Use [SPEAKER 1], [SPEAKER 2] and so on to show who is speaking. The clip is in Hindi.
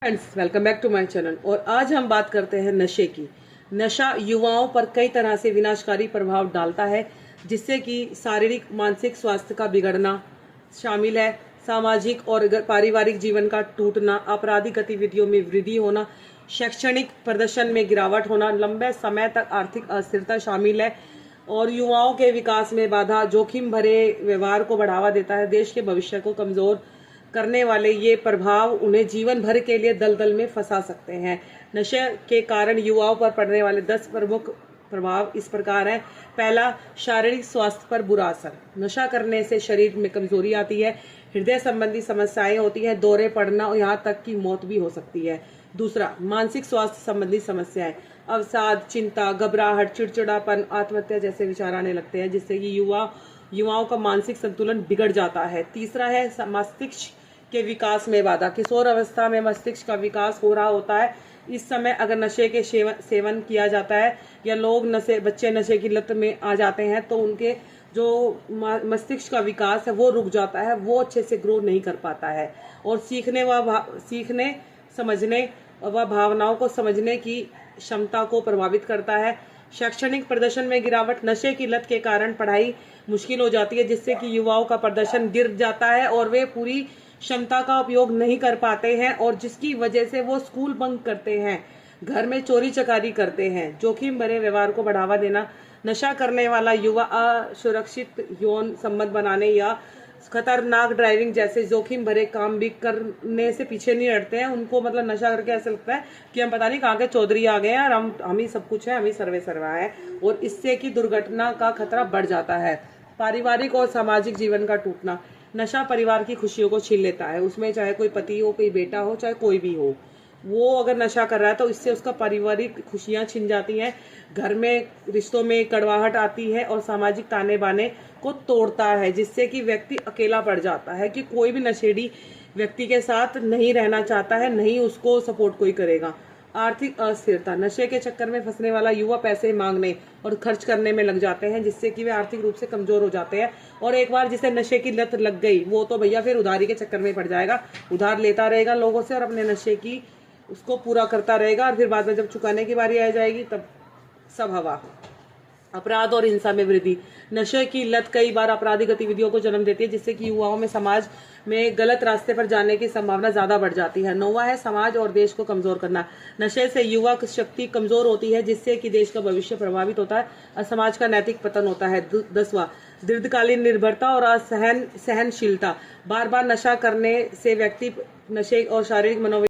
[SPEAKER 1] Friends, welcome back to my channel. और आज हम बात करते हैं नशे की। नशा युवाओं पर कई तरह से विनाशकारी प्रभाव डालता है, जिससे कि शारीरिक मानसिक स्वास्थ्य का बिगड़ना शामिल है, सामाजिक और पारिवारिक जीवन का टूटना, आपराधिक गतिविधियों में वृद्धि होना, शैक्षणिक प्रदर्शन में गिरावट होना, लंबे समय तक आर्थिक अस्थिरता शामिल है और युवाओं के विकास में बाधा, जोखिम भरे व्यवहार को बढ़ावा देता है। देश के भविष्य को कमजोर करने वाले ये प्रभाव उन्हें जीवन भर के लिए दलदल में फंसा सकते हैं। नशे के कारण युवाओं पर पड़ने वाले 10 प्रमुख प्रभाव इस प्रकार हैं। पहला, शारीरिक स्वास्थ्य पर बुरा असर। नशा करने से शरीर में कमजोरी आती है, हृदय संबंधी समस्याएं होती हैं, दौरे पड़ना और यहाँ तक कि मौत भी हो सकती है। दूसरा, मानसिक स्वास्थ्य संबंधी समस्याएं, अवसाद, चिंता, घबराहट, चिड़चिड़ापन, आत्महत्या जैसे विचार आने लगते हैं, जिससे कि युवाओं का मानसिक संतुलन बिगड़ जाता है। तीसरा है मस्तिष्क के विकास में बाधा। किशोर अवस्था में मस्तिष्क का विकास हो रहा होता है। इस समय अगर नशे के सेवन किया जाता है या बच्चे नशे की लत में आ जाते हैं तो उनके जो मस्तिष्क का विकास है वो रुक जाता है, वो अच्छे से ग्रो नहीं कर पाता है और सीखने समझने व भावनाओं को समझने की क्षमता को प्रभावित करता है। शैक्षणिक प्रदर्शन में गिरावट। नशे की लत के कारण पढ़ाई मुश्किल हो जाती है, जिससे कि युवाओं का प्रदर्शन गिर जाता है और वे पूरी क्षमता का उपयोग नहीं कर पाते हैं और जिसकी वजह से वो स्कूल बंक करते हैं, घर में चोरी चकारी करते हैं। जोखिम भरे व्यवहार को बढ़ावा देना। नशा करने वाला युवा असुरक्षित यौन संबंध बनाने या खतरनाक ड्राइविंग जैसे जोखिम भरे काम भी करने से पीछे नहीं हटते हैं। उनको मतलब नशा करके ऐसा लगता है कि हम पता नहीं कहाँ के चौधरी आ गए हैं और हम ही सब कुछ है, हम ही सर्वे सर्वा है, और इससे कि दुर्घटना का खतरा बढ़ जाता है। पारिवारिक और सामाजिक जीवन का टूटना। नशा परिवार की खुशियों को छीन लेता है, उसमें चाहे कोई पति हो, कोई बेटा हो, चाहे कोई भी हो, वो अगर नशा कर रहा है तो इससे उसका पारिवारिक खुशियां छिन जाती हैं, घर में रिश्तों में कड़वाहट आती है और सामाजिक ताने बाने को तोड़ता है, जिससे कि व्यक्ति अकेला पड़ जाता है कि कोई भी नशेड़ी व्यक्ति के साथ नहीं रहना चाहता है, नहीं उसको सपोर्ट कोई करेगा। आर्थिक अस्थिरता। नशे के चक्कर में फंसने वाला युवा पैसे मांगने और खर्च करने में लग जाते हैं, जिससे कि वे आर्थिक रूप से कमजोर हो जाते हैं और एक बार जिसे नशे की लत लग गई वो तो भैया फिर उधारी के चक्कर में पड़ जाएगा, उधार लेता रहेगा लोगों से और अपने नशे की उसको पूरा करता रहेगा और फिर बाद में जब चुकाने की बारी आ जाएगी तब सब हवा। अपराध और हिंसा में वृद्धि। नशे की लत कई बार आपराधिक गतिविधियों को जन्म देती है, जिससे कि युवाओं में समाज में गलत रास्ते पर जाने की संभावना ज्यादा बढ़ जाती है। 9वां है समाज और देश को कमजोर करना। नशे से युवा शक्ति कमजोर होती है, जिससे कि देश का भविष्य प्रभावित होता है और समाज का नैतिक पतन होता है। 10वां दीर्घकालीन निर्भरता और सहनशीलता। बार बार नशा करने से व्यक्ति नशे और शारीरिक मनोवैज्ञानिक